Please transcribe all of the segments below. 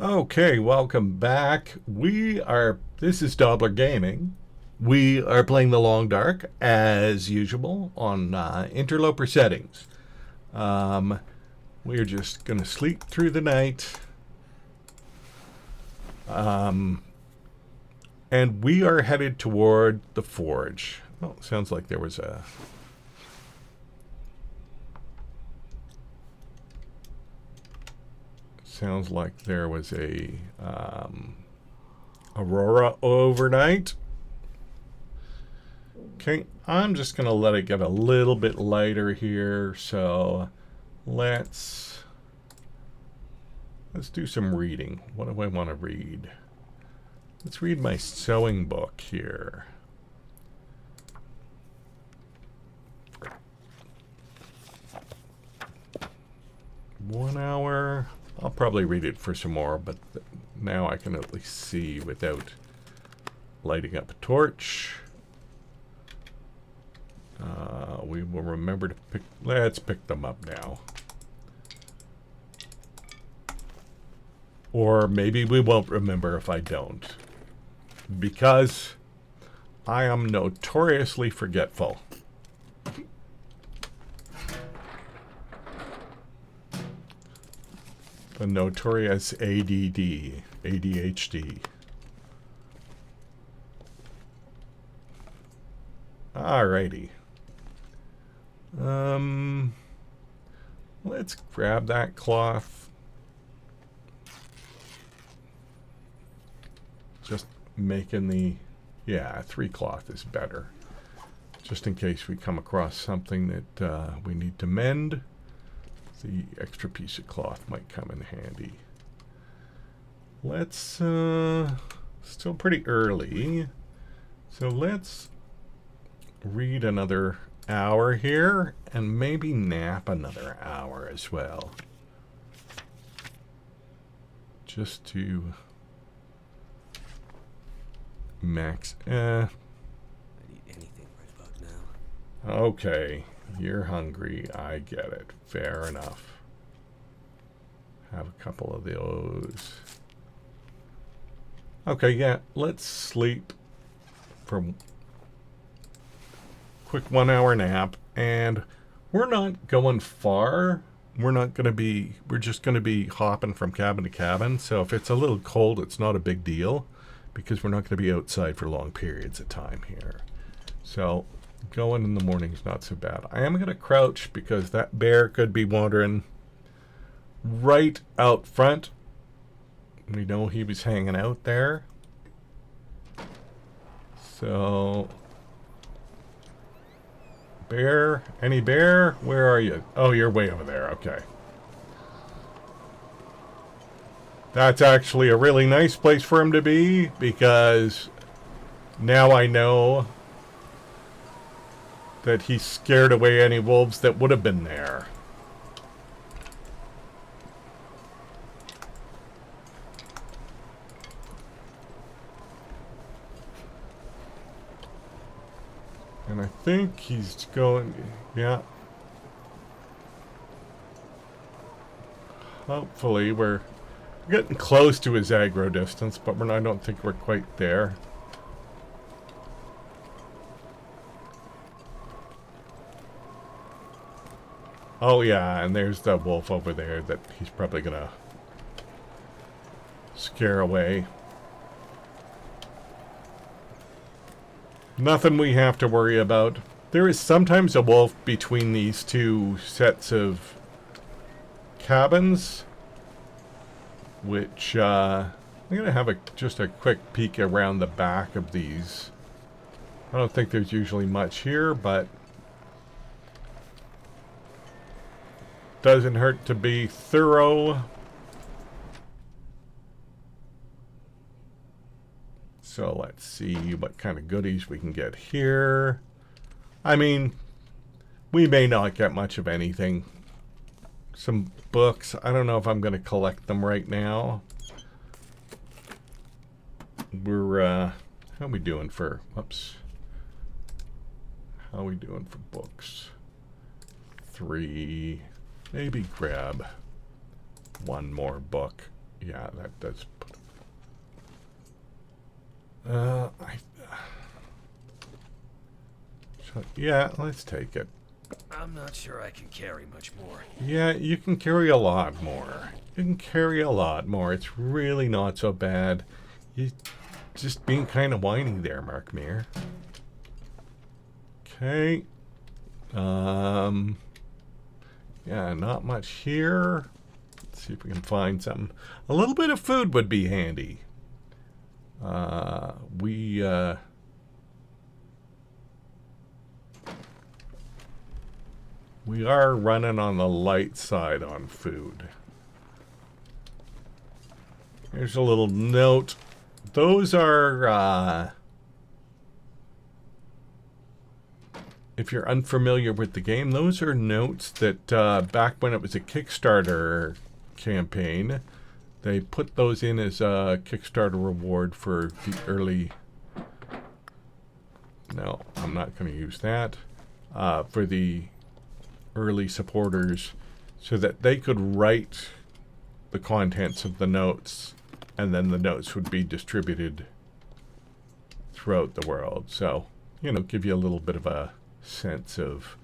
Okay, welcome back. This is Dobler Gaming. We are playing the Long Dark as usual on Interloper settings. Um, we're just going to sleep through the night. And we are headed toward the Forge. Oh, sounds like there was a... Sounds like there was a aurora overnight. Okay, I'm just going to let it get a little bit lighter here. So let's do some reading. What do I want to read? Let's read my sewing book here. One hour. I'll probably read it for some more, but now I can at least see without lighting up a torch. We will remember to pick... Let's pick them up now. Or maybe we won't remember if I don't. Because I am notoriously forgetful. The notorious ADHD. Alrighty. Let's grab that cloth. Just making the... Yeah, 3 cloth is better. Just in case we come across something that we need to mend. The extra piece of cloth might come in handy. Let's... still pretty early. So let's read another hour here and maybe nap another hour as well. Just to max... I'd eat anything right about now. Okay, you're hungry. I get it. Fair enough. Have a couple of those. Okay, yeah, let's sleep for a quick 1 hour nap. And we're not going far. We're just going to be hopping from cabin to cabin. So if it's a little cold, it's not a big deal because we're not going to be outside for long periods of time here. So going in the morning is not so bad. I am going to crouch because that bear could be wandering right out front. We know he was hanging out there. So, bear, any bear? Where are you? Oh, you're way over there. Okay. That's actually a really nice place for him to be because now I know that he scared away any wolves that would have been there. And I think he's going... Yeah. Hopefully we're getting close to his aggro distance, but I don't think we're quite there. Oh yeah, and there's the wolf over there that he's probably gonna scare away. Nothing we have to worry about. There is sometimes a wolf between these two sets of cabins, which I'm gonna have just a quick peek around the back of these. I don't think there's usually much here, but doesn't hurt to be thorough. So let's see what kind of goodies we can get here. I mean, we may not get much of anything. Some books. I don't know if I'm going to collect them right now. We're, how are we doing for, whoops. How are we doing for books? 3. Maybe grab one more book Yeah, that does. Yeah, let's take it. I'm not sure I can carry much more. Yeah, you can carry a lot more. You can carry a lot more. It's really not so bad. You just being kind of whiny there, Mark Meir. Okay. Yeah, not much here. Let's see if we can find something. A little bit of food would be handy. We are running on the light side on food. Here's a little note. Those are, if you're unfamiliar with the game, those are notes that back when it was a Kickstarter campaign, they put those in as a Kickstarter reward for the early... No, I'm not going to use that. For the early supporters, so that they could write the contents of the notes, and then the notes would be distributed throughout the world. So, you know, give you a little bit of a sense of,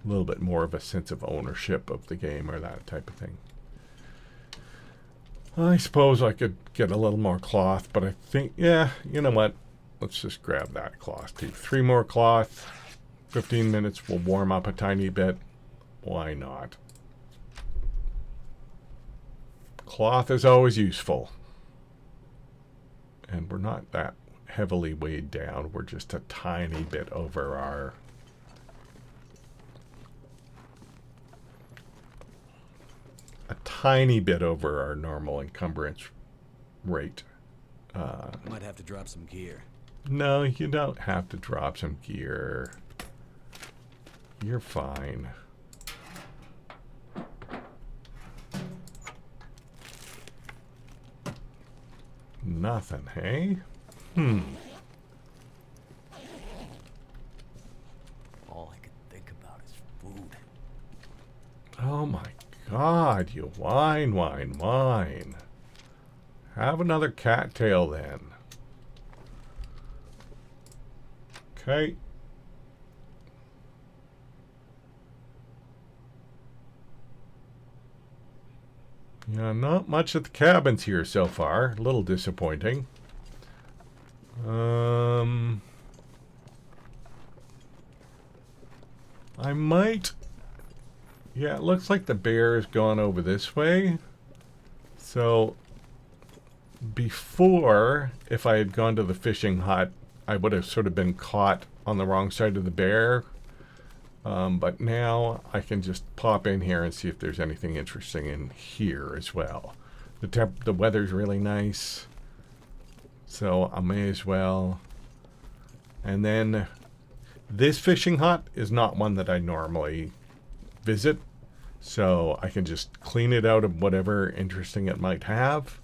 a little bit more of a sense of ownership of the game or that type of thing. I suppose I could get a little more cloth, but I think, yeah, you know what? Let's just grab that cloth too. 3 more cloth. 15 minutes will warm up a tiny bit. Why not? Cloth is always useful. And we're not that heavily weighed down. We're just a tiny bit over our... a tiny bit over our normal encumbrance rate. I might have to drop some gear. No, you don't have to drop some gear. You're fine. Nothing, hey? All I could think about is food. Oh my God, you whine. Have another cattail then. Okay. Yeah, not much at the cabins here so far. A little disappointing. I might... Yeah, it looks like the bear has gone over this way. So, before, if I had gone to the fishing hut, I would have sort of been caught on the wrong side of the bear. But now I can just pop in here and see if there's anything interesting in here as well. The weather's really nice, so I may as well. And then this fishing hut is not one that I normally visit, so I can just clean it out of whatever interesting it might have,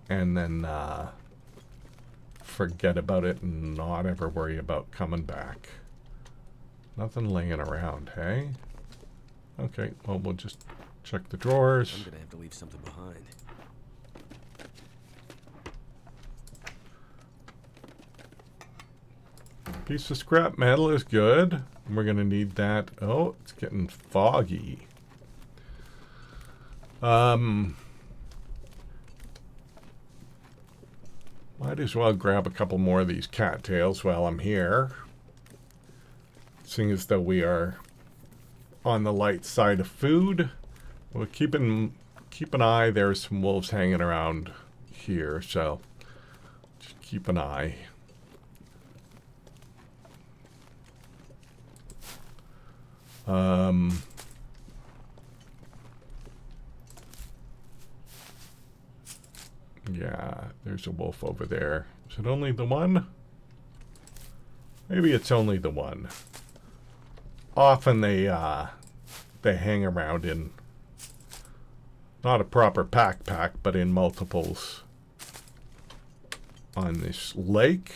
and then forget about it and not ever worry about coming back. Nothing laying around, hey? Okay, well, we'll just check the drawers. I'm gonna have to leave something behind. Piece of scrap metal is good. We're gonna need that. Oh, it's getting foggy. Might as well grab a couple more of these cattails while I'm here. Seeing as though we are on the light side of food. We'll keep an eye. There's some wolves hanging around here, so just keep an eye. Yeah, there's a wolf over there. Is it only the one? Maybe it's only the one. Often they hang around in not a proper pack, but in multiples on this lake,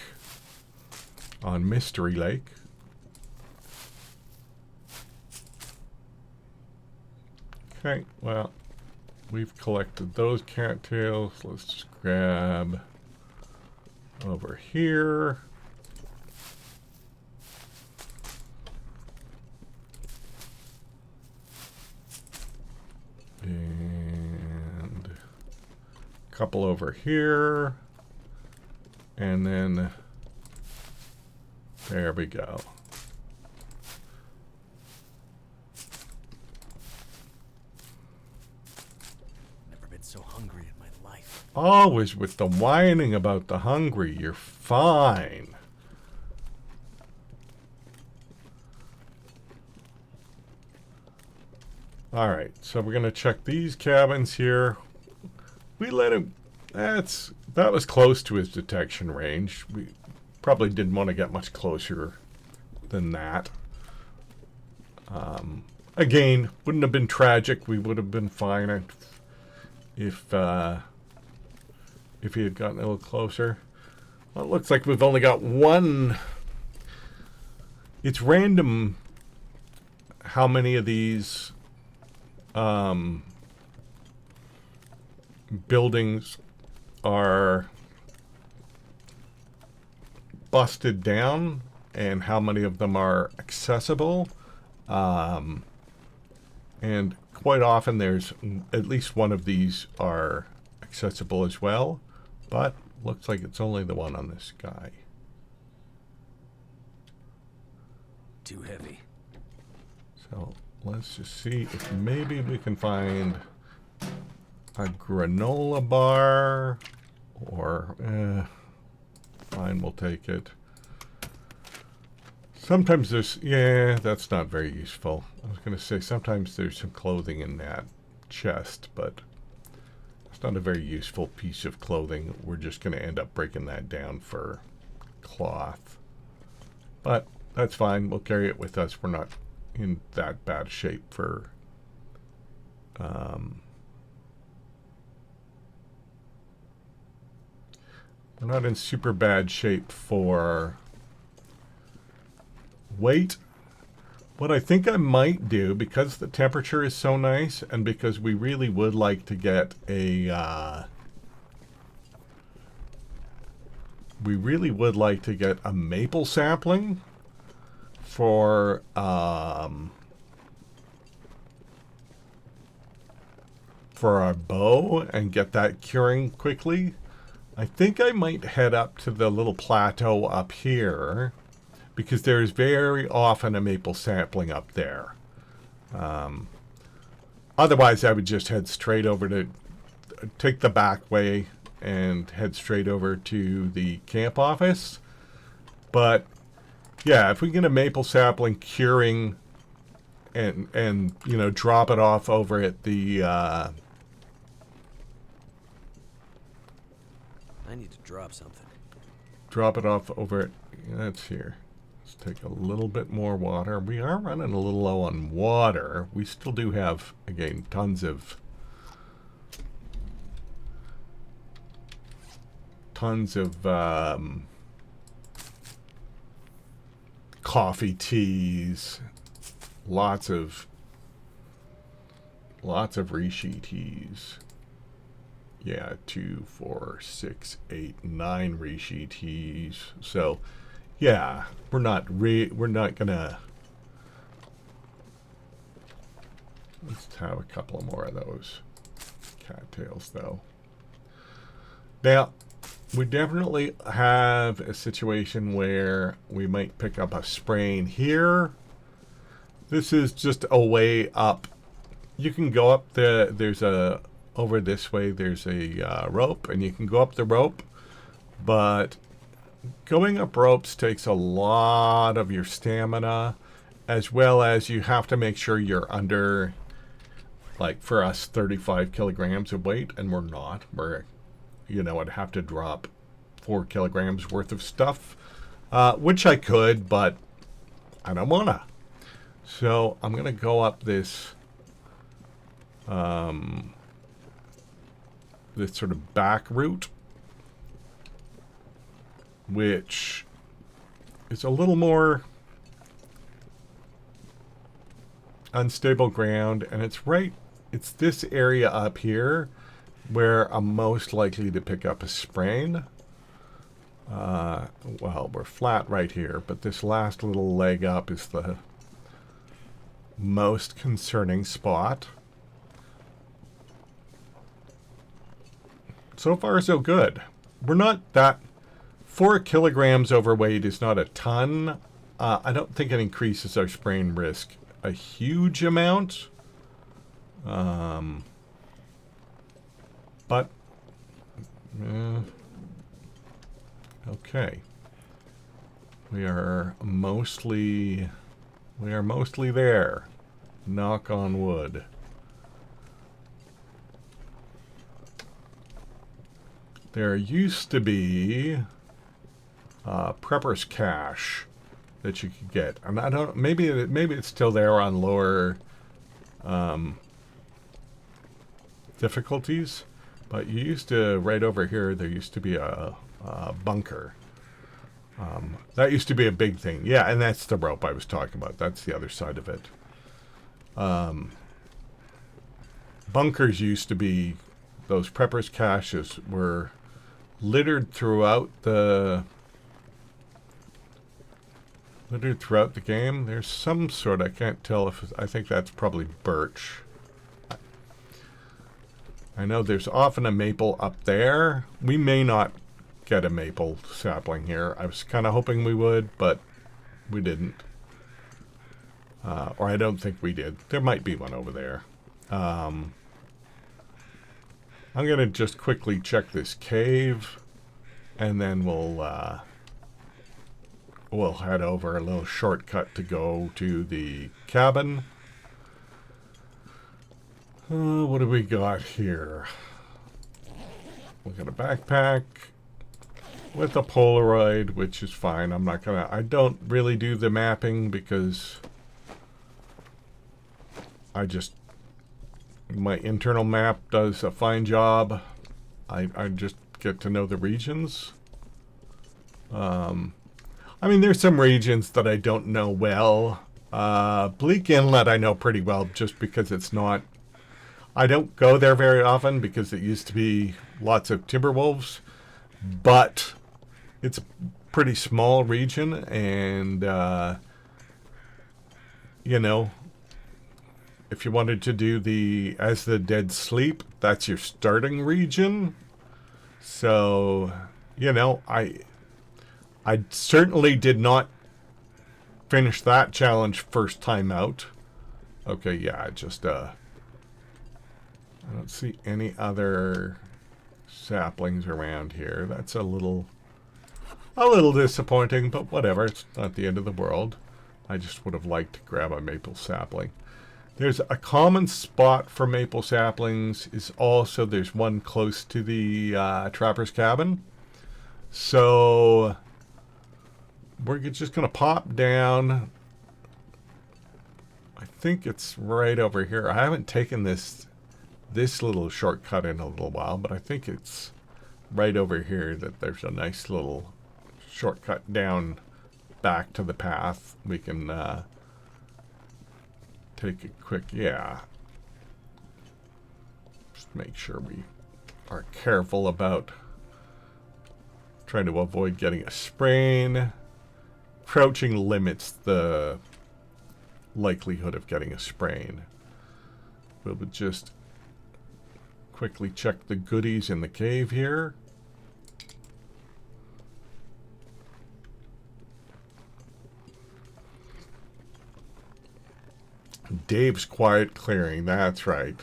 on Mystery Lake. Okay, well, we've collected those cattails. Let's just grab over here. And a couple over here. And then there we go. Never been so hungry in my life. Always with the whining about the hungry. You're fine. All right, so we're gonna check these cabins here. We let him. That was close to his detection range. We probably didn't want to get much closer than that. Again, wouldn't have been tragic. We would have been fine if he had gotten a little closer. Well, it looks like we've only got one. It's random how many of these buildings are busted down and how many of them are accessible. And quite often there's at least one of these are accessible as well, but looks like it's only the one on this guy. Too heavy. So let's just see if maybe we can find a granola bar or fine, we'll take it. Sometimes there's, yeah, that's not very useful. I was going to say sometimes there's some clothing in that chest, but it's not a very useful piece of clothing. We're just going to end up breaking that down for cloth. But that's fine. We'll carry it with us. We're not in that bad shape for we're not in super bad shape for weight. What I think I might do, because the temperature is so nice and because we really would like to get a maple sapling for our bow and get that curing quickly. I think I might head up to the little plateau up here because there's very often a maple sapling up there. Otherwise, I would just head straight over to take the back way and head straight over to the camp office. But yeah, if we get a maple sapling curing and you know, drop it off over at the I need to drop something. drop it off over at, that's here. Let's take a little bit more water. We are running a little low on water. We still do have, again, tons of coffee, teas, lots of reishi teas. Yeah, 2, 4, 6, 8, 9 reishi teas. So, yeah, we're not gonna. Let's have a couple more of those cattails, though. Now, we definitely have a situation where we might pick up a sprain here. This is just a way up. You can go up over this way, there's a rope, and you can go up the rope, but going up ropes takes a lot of your stamina, as well as you have to make sure you're under, like for us, 35 kilograms of weight, and we're not. We're, you know, I'd have to drop 4 kilograms worth of stuff, which I could, but I don't wanna. So I'm gonna go up this this sort of back route, which is a little more unstable ground, and it's right it's this area up here where I'm most likely to pick up a sprain. Well, we're flat right here, but this last little leg up is the most concerning spot. So far, so good. We're not that... 4 kilograms overweight is not a ton. I don't think it increases our sprain risk a huge amount. But... okay. We are mostly there. Knock on wood. There used to be prepper's cash that you could get. And I don't, maybe it's still there on lower difficulties, but you used to, right over here, there used to be a bunker. That used to be a big thing. Yeah, and that's the rope I was talking about. That's the other side of it. Bunkers used to be, those preppers caches were littered throughout the game. There's some sort, I can't tell if, I think that's probably birch. I know there's often a maple up there. We may not get a maple sapling here. I was kind of hoping we would, but we didn't. Or I don't think we did. There might be one over there. I'm going to just quickly check this cave, and then we'll head over a little shortcut to go to the cabin. What do we got here? We got a backpack with a Polaroid, which is fine. I don't really do the mapping because my internal map does a fine job. I just get to know the regions. I mean, there's some regions that I don't know well. Bleak Inlet I know pretty well just because it's not... I don't go there very often because it used to be lots of timber wolves, but it's a pretty small region, and you know, if you wanted to do the As the Dead Sleep, that's your starting region. So, you know, I certainly did not finish that challenge first time out. Okay, yeah, I don't see any other saplings around here. That's a little disappointing, but whatever. It's not the end of the world. I just would have liked to grab a maple sapling. There's a common spot for maple saplings. There's one close to the trapper's cabin. So we're just going to pop down. I think it's right over here. I haven't taken this little shortcut in a little while, but I think it's right over here that there's a nice little shortcut down back to the path. We can take a quick, yeah. Just make sure we are careful about trying to avoid getting a sprain. Crouching limits the likelihood of getting a sprain. We'll just quickly check the goodies in the cave here. Dave's Quiet Clearing, that's right.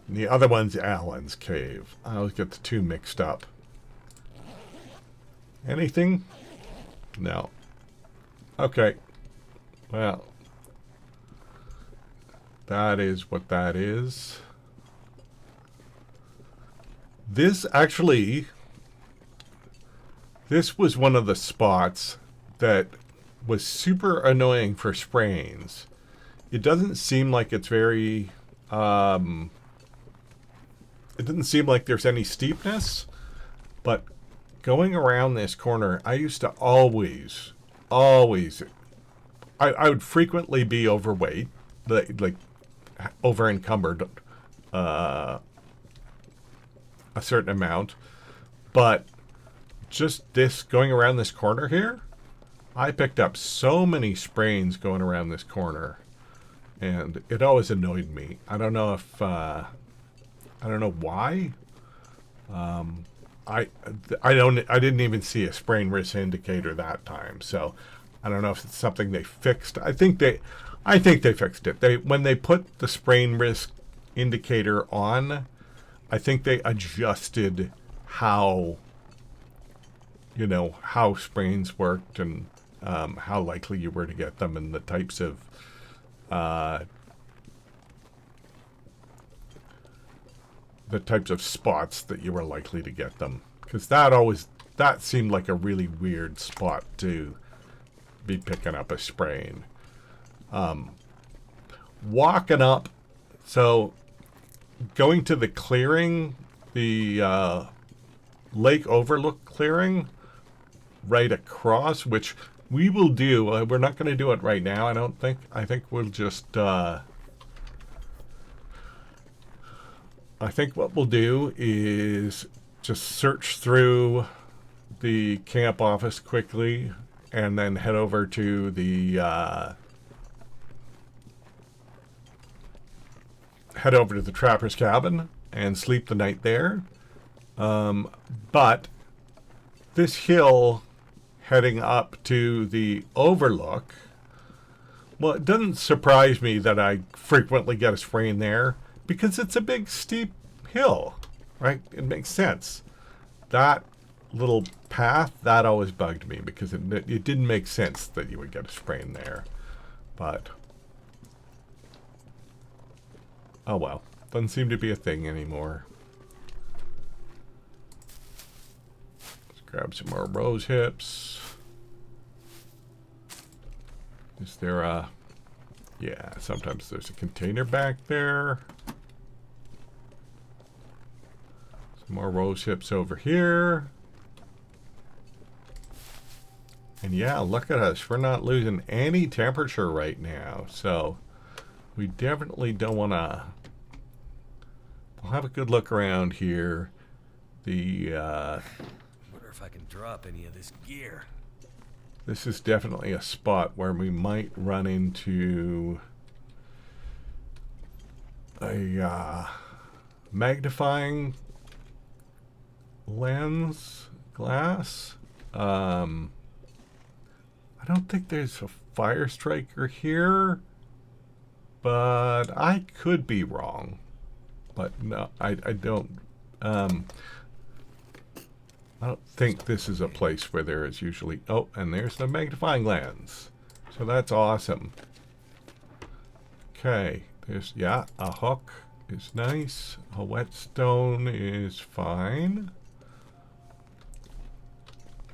And the other one's Alan's Cave. I always get the two mixed up. Anything? No. Okay. Well, that is what that is. This was one of the spots that was super annoying for sprains. It doesn't seem like it's very, it doesn't seem like there's any steepness, but going around this corner, I used to always, I would frequently be overweight, like over encumbered a certain amount. But just this going around this corner here, I picked up so many sprains going around this corner, and it always annoyed me. I don't know if I don't know why. I didn't even see a sprain risk indicator that time, so I don't know if it's something they fixed. I think they fixed it. When they put the sprain risk indicator on, I think they adjusted how how sprains worked and how likely you were to get them and the types of spots that you were likely to get them, because that seemed like a really weird spot to be picking up a sprain. Walking up, so going to the clearing, the lake overlook clearing right across, which we will do. We're not going to do it right now, I don't think. I think we'll just I think what we'll do is just search through the camp office quickly and then head over to the trapper's cabin and sleep the night there. But this hill heading up to the overlook, well, it doesn't surprise me that I frequently get a sprain there, because it's a big steep hill, right? It makes sense. That little path, that always bugged me, because it didn't make sense that you would get a sprain there. But oh well, doesn't seem to be a thing anymore. Let's grab some more rose hips. Is there a... yeah, sometimes there's a container back there. Some more rose hips over here. And yeah, look at us. We're not losing any temperature right now. So we definitely don't want to... we'll have a good look around here. The Wonder if I can drop any of this gear. this is definitely a spot where we might run into a magnifying lens glass. I don't think there's a fire striker here, but I could be wrong. But no, I don't. I don't think this is a place where there is usually... oh, and there's the magnifying lens. So that's awesome. Okay, there's, yeah, a hook is nice. A whetstone is fine.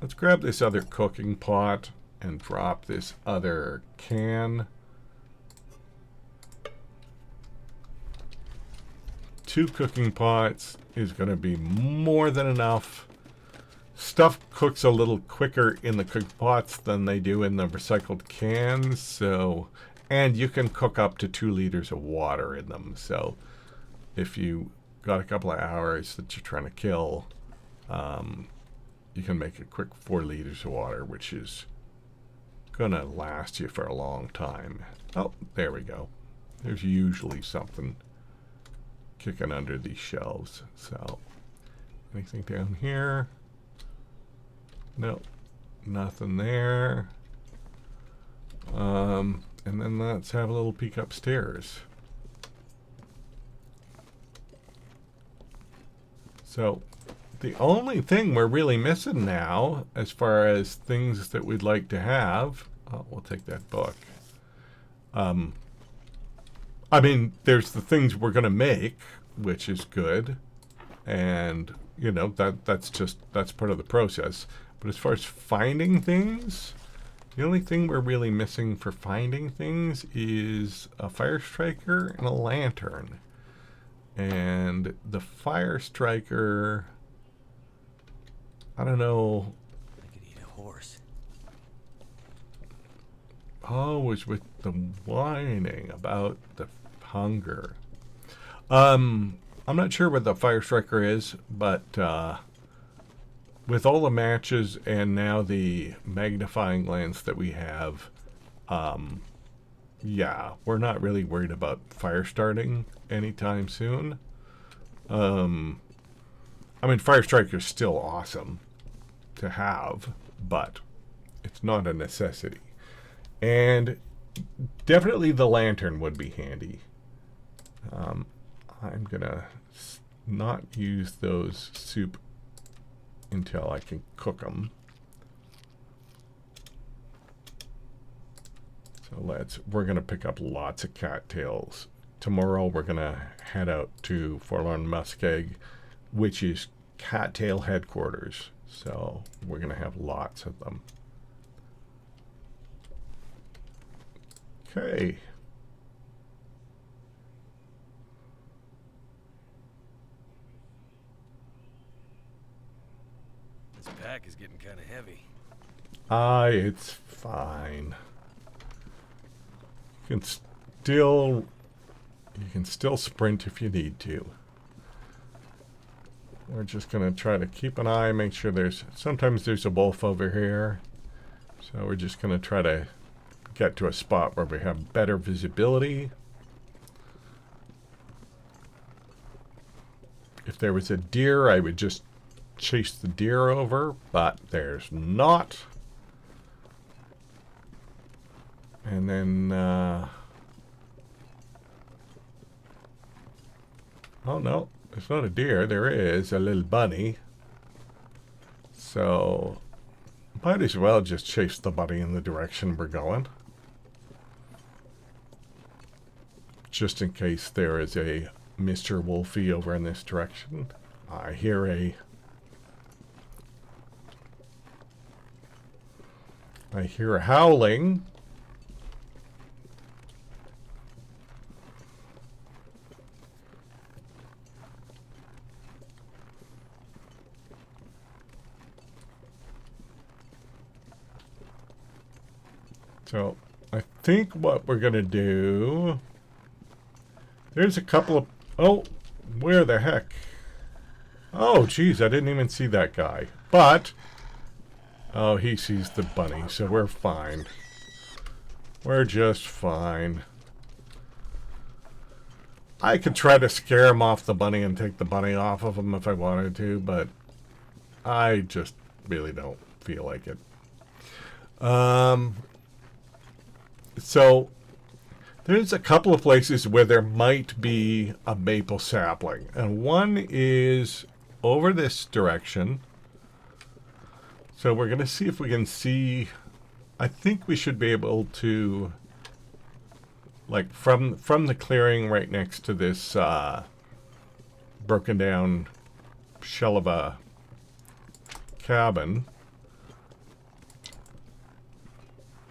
Let's grab this other cooking pot and drop this other can. 2 cooking pots is going to be more than enough. Stuff cooks a little quicker in the cooked pots than they do in the recycled cans, so... and you can cook up to 2 liters of water in them, so if you got a couple of hours that you're trying to kill, you can make a quick 4 liters of water, which is gonna last you for a long time. Oh, there we go. There's usually something kicking under these shelves. So anything down here? Nope, nothing there. And then let's have a little peek upstairs. So the only thing we're really missing now, as far as things that we'd like to have, oh, we'll take that book. I mean, there's the things we're going to make, which is good, and you know that's part of the process. But as far as finding things, the only thing we're really missing for finding things is a fire striker and a lantern. And the fire striker, I don't know. I could eat a horse. Oh, was with the whining about the hunger. I'm not sure what the Fire Striker is, but with all the matches and now the magnifying lens that we have, yeah, we're not really worried about fire starting anytime soon. I mean, Fire Striker is still awesome to have, but it's not a necessity. And definitely the lantern would be handy. I'm gonna not use those soup until I can cook them. So we're gonna pick up lots of cattails. Tomorrow we're gonna head out to Forlorn Muskeg, which is cattail headquarters. So we're gonna have lots of them. Okay. This pack is getting kind of heavy. It's fine. You can still sprint if you need to. We're just gonna try to keep an eye, make sure sometimes there's a wolf over here. So we're just gonna try to get to a spot where we have better visibility. If there was a deer, I would just chase the deer over, but there's not. And then, oh no, it's not a deer. There is a little bunny. So, might as well just chase the bunny in the direction we're going. Just in case there is a Mr. Wolfie over in this direction. I hear a howling. So I think what we're gonna do, there's a couple of, oh, where the heck? Oh, geez, I didn't even see that guy. But, oh, he sees the bunny, so we're fine. We're just fine. I could try to scare him off the bunny and take the bunny off of him if I wanted to, but I just really don't feel like it. So there's a couple of places where there might be a maple sapling, and one is over this direction. So we're going to see if we can see. I think we should be able to, like from the clearing right next to this broken down shell of a cabin.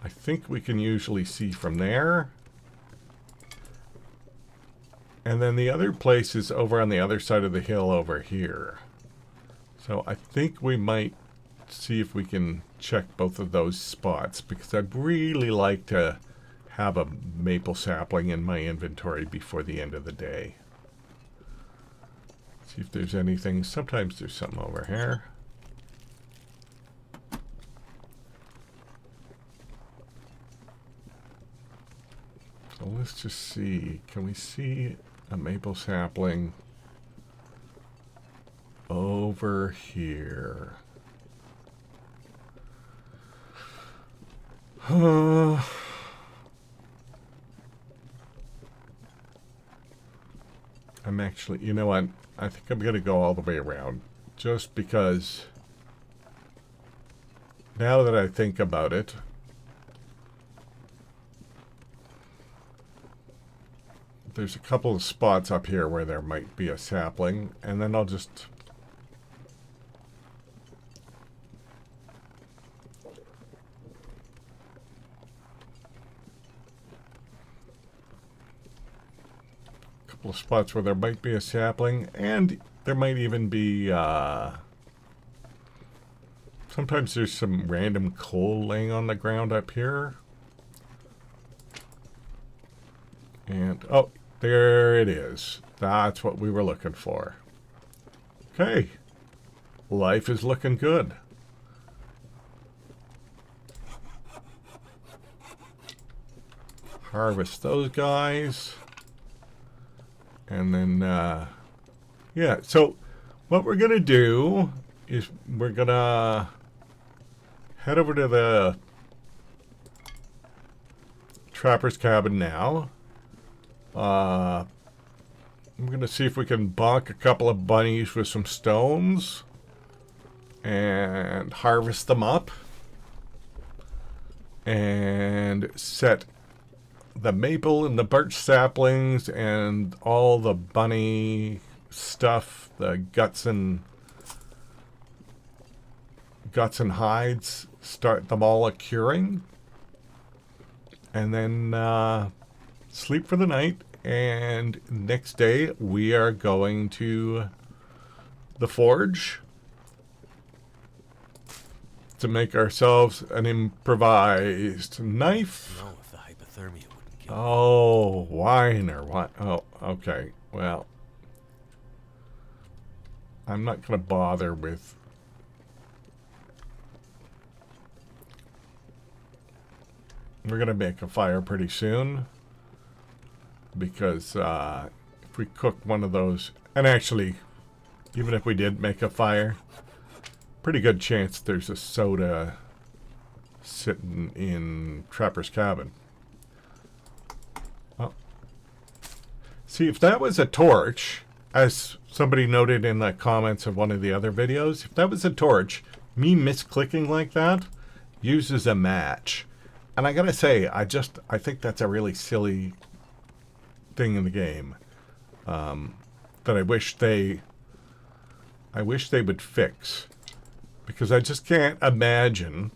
I think we can usually see from there. And then the other place is over on the other side of the hill over here. So I think we might see if we can check both of those spots, because I'd really like to have a maple sapling in my inventory before the end of the day. See if there's anything. Sometimes there's something over here. So let's just see. Can we see a maple sapling over here? I'm actually, you know what? I think I'm going to go all the way around, just because now that I think about it, there's a couple of spots up here where there might be a sapling, and then I'll just couple of spots where there might be a sapling, and there might even be sometimes there's some random coal laying on the ground up here. And oh, there it is. That's what we were looking for. Okay. Life is looking good. Harvest those guys. And then, yeah. So what we're going to do is we're going to head over to the trapper's cabin now. I'm going to see if we can bonk a couple of bunnies with some stones and harvest them up and set the maple and the birch saplings and all the bunny stuff, the guts and hides, start them all curing, and then sleep for the night. And next day we are going to the forge to make ourselves an improvised knife. No, if the hypothermia wouldn't kill me. Oh, wine or what? Oh, okay. Well, I'm not going to bother with... We're going to make a fire pretty soon. Because if we cook one of those... And actually, even if we did make a fire, pretty good chance there's a soda sitting in Trapper's cabin. Oh. See, if that was a torch, as somebody noted in the comments of one of the other videos, if that was a torch, me misclicking like that uses a match. And I gotta say, I think that's a really silly thing in the game that I wish they would fix, because I just can't imagine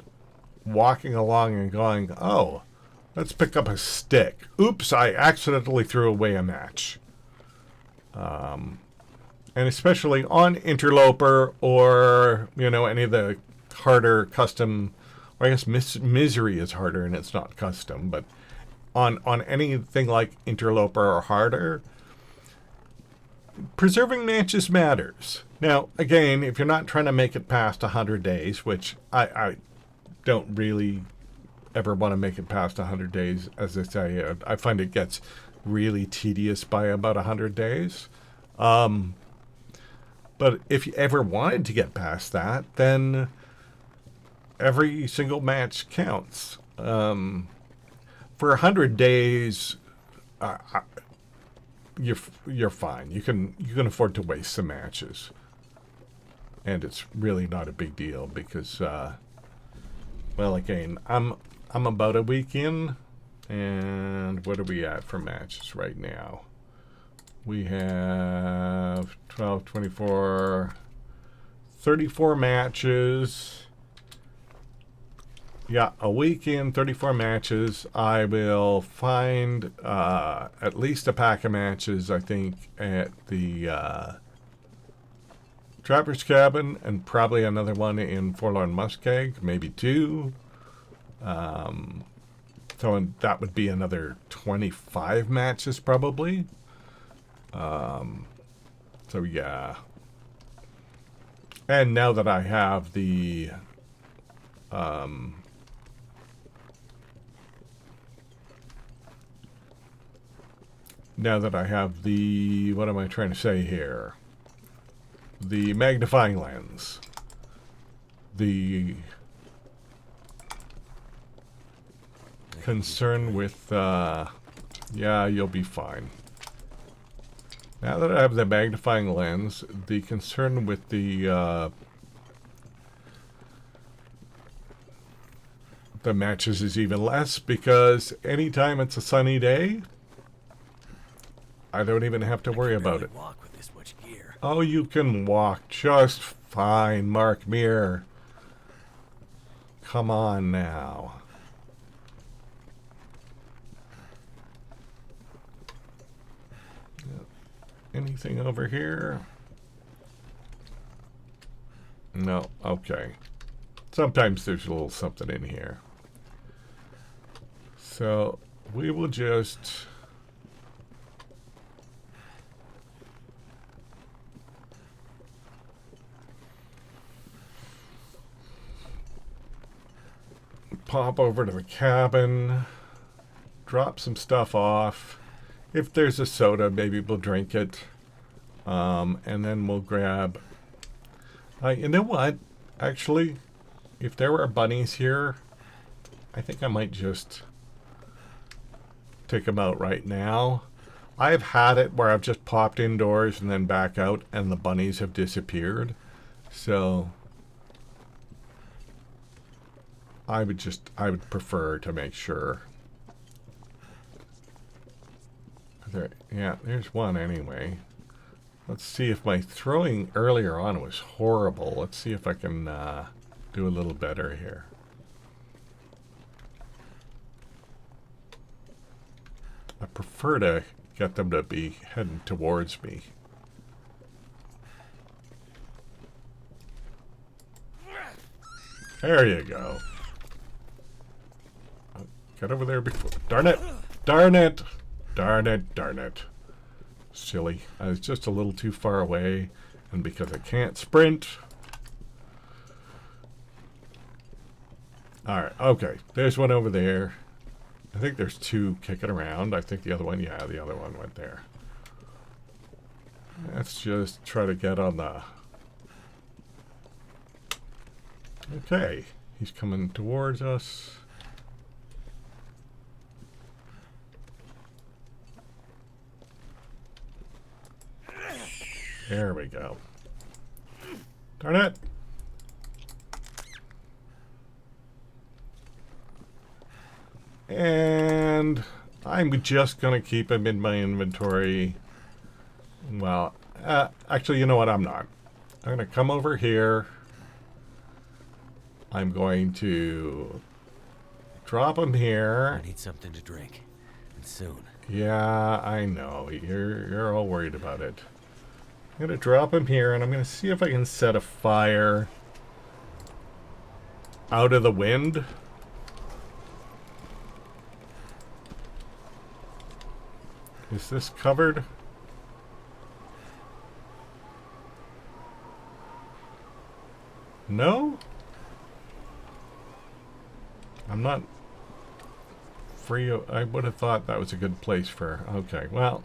walking along and going, oh, let's pick up a stick. Oops, I accidentally threw away a match. And especially on Interloper or, you know, any of the harder custom, or I guess Misery is harder and it's not custom, but on anything like Interloper or harder, preserving matches matters. Now, again, if you're not trying to make it past 100 days, which I don't really ever want to make it past 100 days, as I say, I find it gets really tedious by about 100 days. But if you ever wanted to get past that, then every single match counts. For 100 days, you're fine. You can afford to waste some matches, and it's really not a big deal because, well, again, I'm about a week in, and what are we at for matches right now? We have 12, 24, 34 matches. Yeah, a week in, 34 matches. I will find at least a pack of matches, I think, at the Trapper's Cabin, and probably another one in Forlorn Muskeg, maybe two. So that would be another 25 matches, probably. So, yeah. And now that I have the... now that I have the, what am I trying to say here? The magnifying lens. The concern with, yeah, you'll be fine. Now that I have the magnifying lens, the concern with the matches is even less, because anytime it's a sunny day, I don't even have to worry about it. Walk with this much gear. Oh, you can walk just fine, Mark Muir. Come on now. Anything over here? No, okay. Sometimes there's a little something in here. So we will just pop over to the cabin, drop some stuff off. If there's a soda, maybe we'll drink it. And then we'll grab... you know what? Actually, if there were bunnies here, I think I might just take them out right now. I've had it where I've just popped indoors and then back out and the bunnies have disappeared. So I would prefer to make sure. There's one anyway. Let's see if my throwing earlier on was horrible. Let's see if I can do a little better here. I prefer to get them to be heading towards me. There you go. Get over there before. Darn it! Darn it! Darn it! Darn it! Silly. I was just a little too far away, and because I can't sprint. Alright, okay. There's one over there. I think there's two kicking around. I think the other one, yeah, the other one went there. Let's just try to get on the... Okay, he's coming towards us. There we go. Darn it! And I'm just going to keep him in my inventory. Well, actually, you know what? I'm not. I'm going to come over here. I'm going to drop him here. I need something to drink. And soon. Yeah, I know. You're all worried about it. I'm going to drop him here, and I'm going to see if I can set a fire out of the wind. Is this covered? No? I'm not free. I would have thought that was a good place for... Okay, well...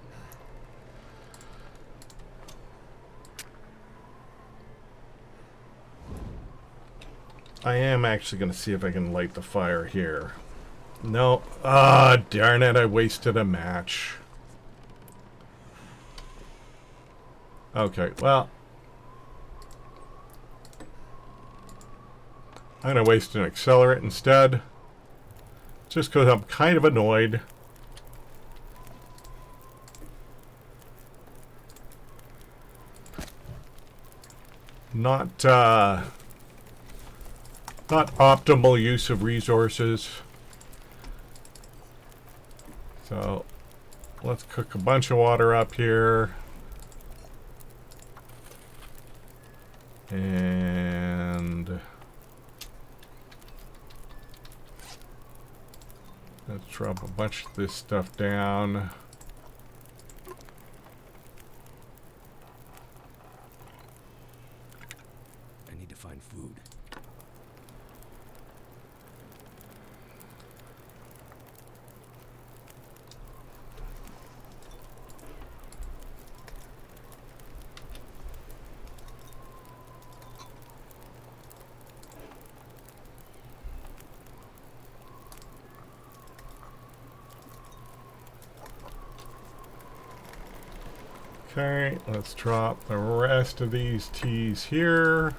I am actually going to see if I can light the fire here. No. Ah, darn it. I wasted a match. Okay, well. I'm going to waste an accelerant instead. Just because I'm kind of annoyed. Not optimal use of resources. So, let's cook a bunch of water up here. And let's drop a bunch of this stuff down. I need to find food. Okay, let's drop the rest of these teas here.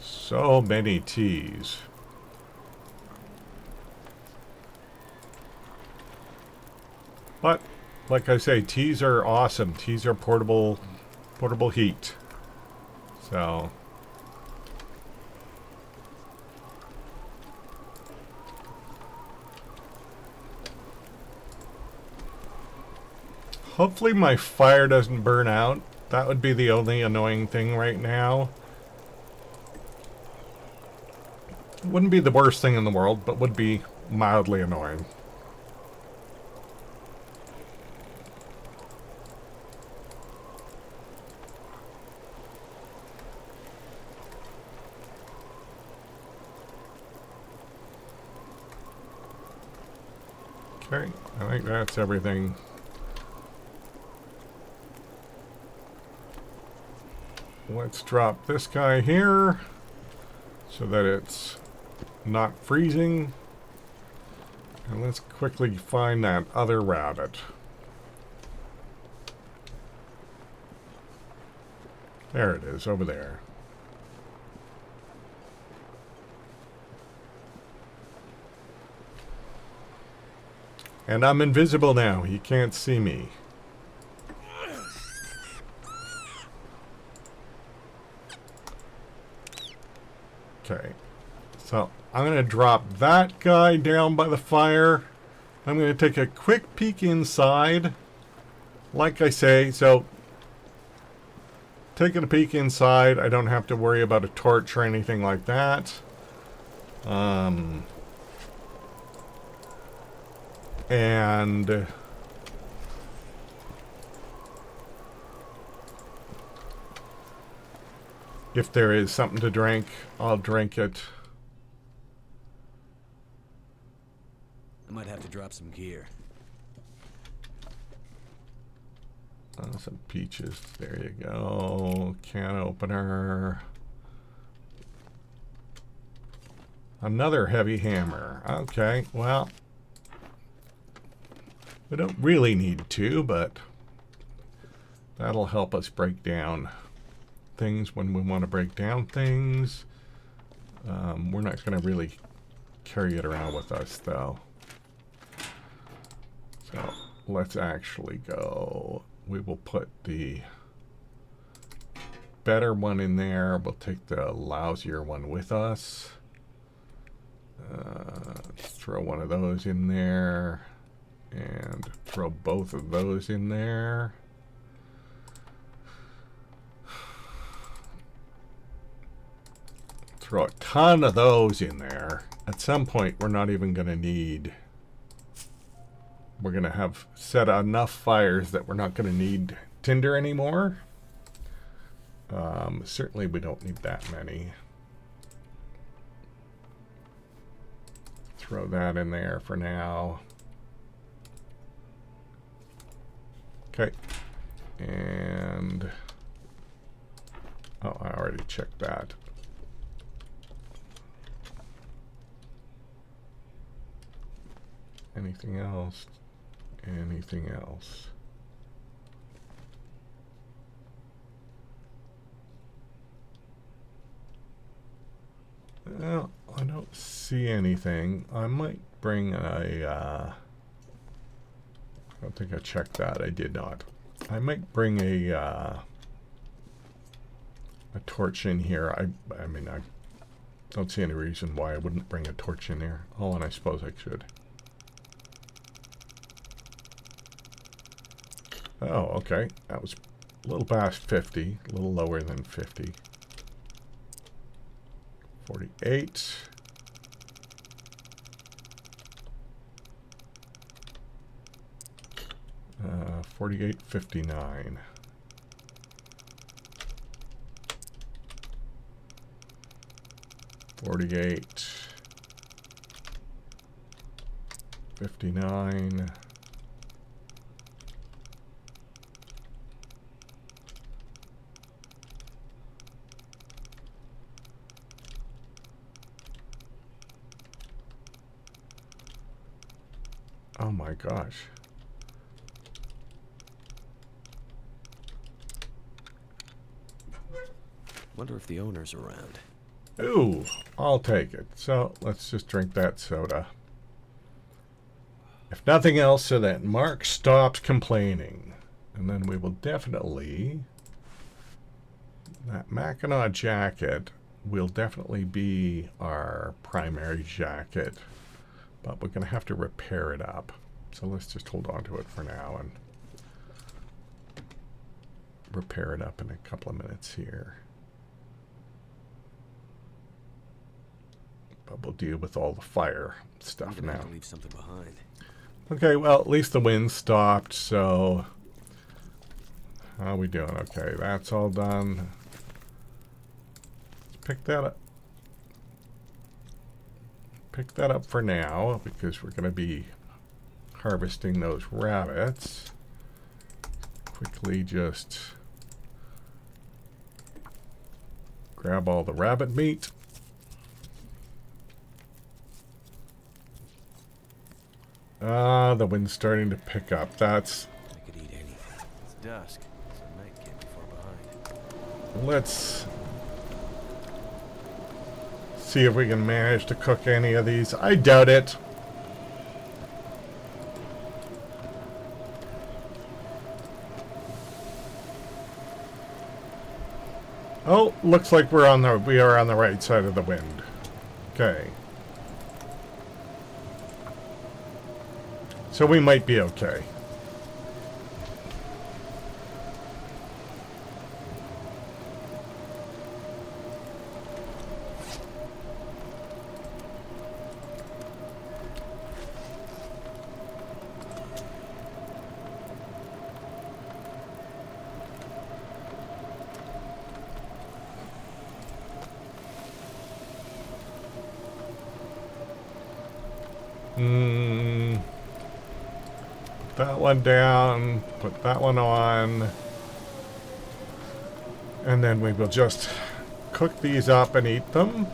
So many teas. But, like I say, teas are awesome. Teas are portable heat. So, hopefully my fire doesn't burn out. That would be the only annoying thing right now. Wouldn't be the worst thing in the world, but would be mildly annoying. Okay, I think that's everything. Let's drop this guy here so that it's not freezing. And let's quickly find that other rabbit. There it is, over there. And I'm invisible now. He can't see me. Okay. So I'm going to drop that guy down by the fire. I'm going to take a quick peek inside. Like I say, so taking a peek inside, I don't have to worry about a torch or anything like that. And if there is something to drink, I'll drink it. I might have to drop some gear. Some peaches. There you go. Can opener. Another heavy hammer. Okay, well, we don't really need to, but that'll help us break down things when we want to break down things. We're not going to really carry it around with us, though. So let's actually go. We will put the better one in there. We'll take the lousier one with us. Let's throw one of those in there. And throw both of those in there. Throw a ton of those in there. At some point, we're not even going to need... We're going to have set enough fires that we're not going to need tinder anymore. Certainly, we don't need that many. Throw that in there for now. Okay. And... oh, I already checked that. Anything else? Anything else? Well, I don't see anything. I might bring a... I don't think I checked that. I did not. I might bring a torch in here. I mean, I don't see any reason why I wouldn't bring a torch in here. Oh, and I suppose I should. Oh, okay. That was a little past 50. A little lower than 50. 48. Uh, 48, 59. $48, $59, oh my gosh. Wonder if the owner's around. Ooh, I'll take it. So let's just drink that soda. If nothing else, so that Mark stops complaining. And then we will definitely... that Mackinac jacket will definitely be our primary jacket. But we're going to have to repair it up. So let's just hold on to it for now and repair it up in a couple of minutes here. But we'll deal with all the fire stuff I'm gonna now. have to leave something behind. Okay, well, at least the wind stopped, so... how are we doing? Okay, that's all done. Let's pick that up. Pick that up for now, because we're going to be harvesting those rabbits. Quickly just grab all the rabbit meat. The wind's starting to pick up. That's... I could eat anything. It's dusk, so night can't be far behind. Let's see if we can manage to cook any of these. I doubt it. Oh, looks like we are on the right side of the wind. Okay. So we might be okay. That one down, put that one on, and then we will just cook these up and eat them.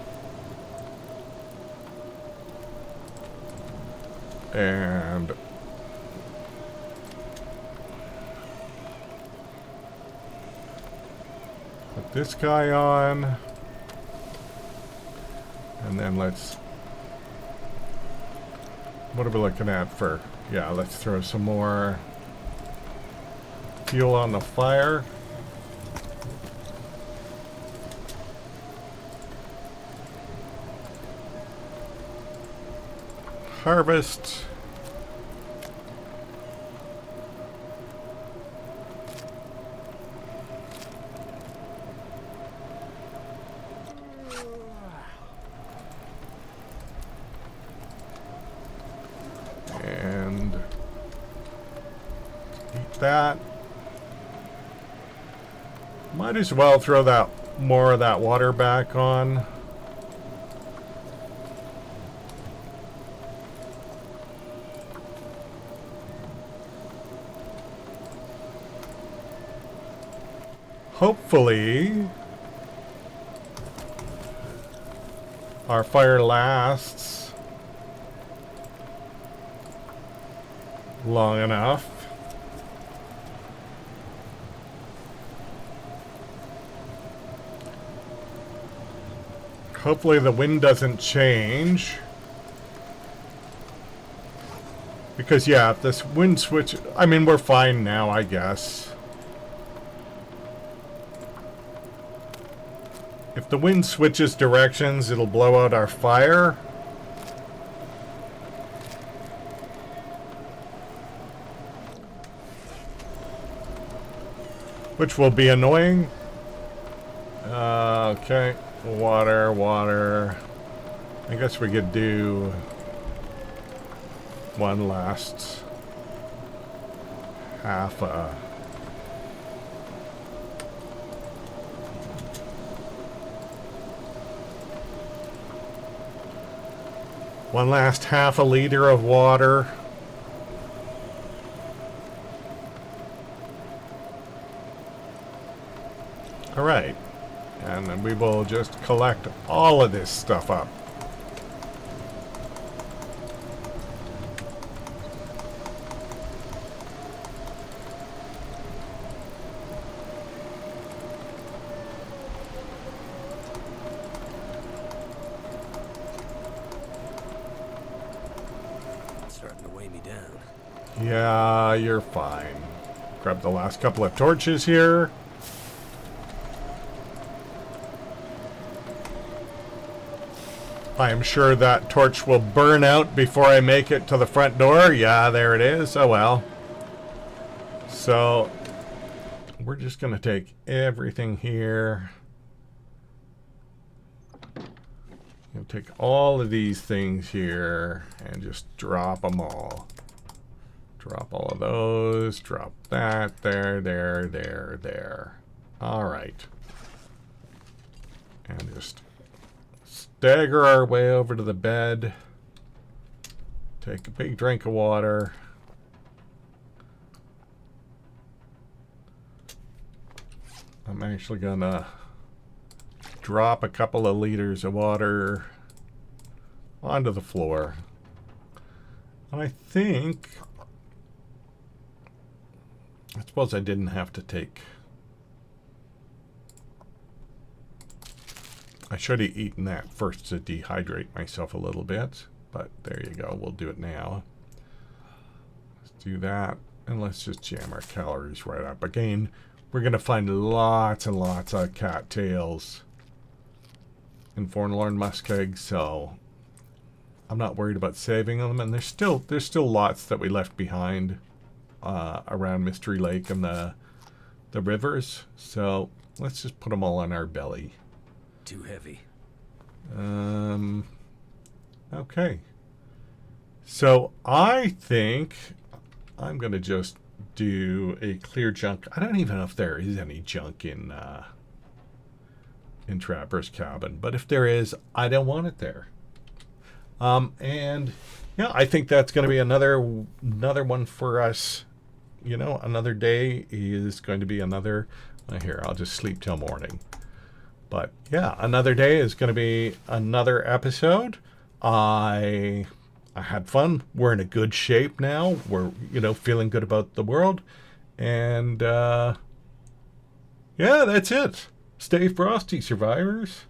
And put this guy on, and then let's, what are we looking at for? Yeah, let's throw some more fuel on the fire. Harvest. And eat that. Might as well throw that more of that water back on. Hopefully our fire lasts long enough. Hopefully the wind doesn't change. Because yeah, if this wind switch, I mean, we're fine now, I guess. If the wind switches directions, it'll blow out our fire. Which will be annoying. Okay. Water, water. I guess we could do one last half a... One last half a liter of water. All right. And then we will just collect all of this stuff up. Starting to weigh me down. Yeah, you're fine. Grab the last couple of torches here. I am sure that torch will burn out before I make it to the front door. Yeah, there it is. Oh well. So, we're just going to take everything here. We'll take all of these things here and just drop them all. Drop all of those. Drop that. There, there, there, there. All right. And just stagger our way over to the bed. Take a big drink of water. I'm actually gonna drop a couple of liters of water onto the floor. And I suppose I didn't have to take... I should have eaten that first to dehydrate myself a little bit. But there you go. We'll do it now. Let's do that. And let's just jam our calories right up. Again, we're going to find lots and lots of cattails in forlorn muskegs, so I'm not worried about saving them. And there's still lots that we left behind around Mystery Lake and the rivers. So let's just put them all on our belly. Too heavy. Okay. So I think I'm going to just do a clear junk. I don't even know if there is any junk in Trapper's cabin, but if there is, I don't want it there. And yeah, I think that's going to be another one for us. You know, another day is going to be another. Here, I'll just sleep till morning. But yeah, another day is going to be another episode. I had fun. We're in a good shape now. We're, feeling good about the world. And yeah, that's it. Stay frosty, survivors.